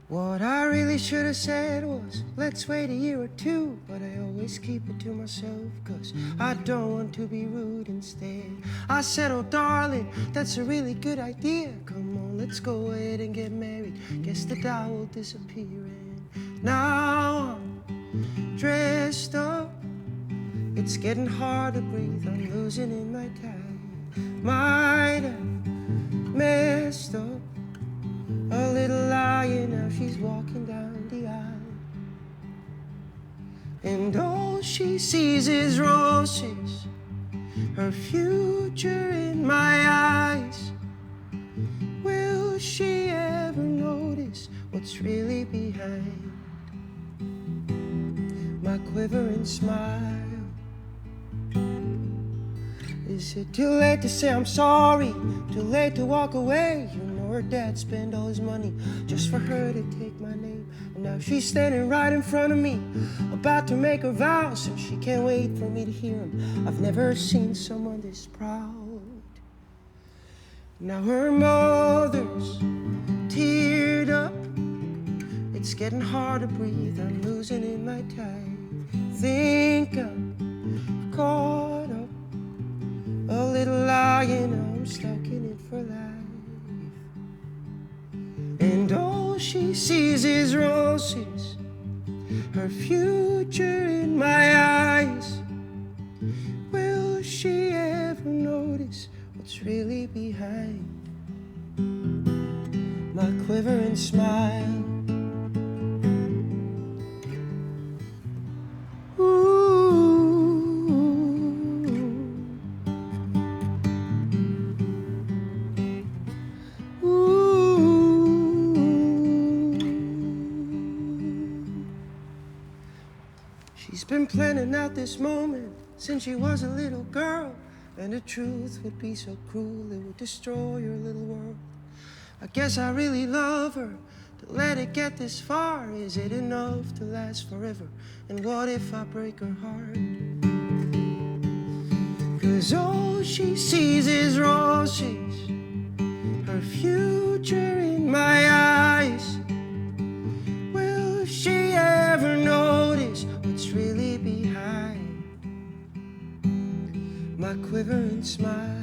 What I really should have said was, let's wait a year or two, but I always keep it to myself, 'cause I don't want to be rude instead. I said, oh darling, that's a really good idea. Come on, let's go ahead and get married. Guess the doubt will disappear, and now I'm dressed up. It's getting hard to breathe, I'm losing in my time. Might have messed up a little lion, now she's walking down the aisle, and all she sees is roses, her future in my eyes. Will she ever notice what's really behind my quivering smile? Is it too late to say I'm sorry? Too late to walk away? You know her dad spent all his money just for her to take my name, and now she's standing right in front of me, about to make her vows, and she can't wait for me to hear them. I've never seen someone this proud. Now her mother's teared up. It's getting hard to breathe, I'm losing in my time. Think I'm caught up a little lion, I'm stuck in it for life, and all she sees is roses, her future in my eyes. Will she ever notice what's really behind my quivering smile? She's been planning out this moment since she was a little girl, and the truth would be so cruel, it would destroy her little world. I guess I really love her to let it get this far. Is it enough to last forever? And what if I break her heart? 'Cause all she sees is roses, her future in my eyes. Will she ever notice what's really behind my quivering smile?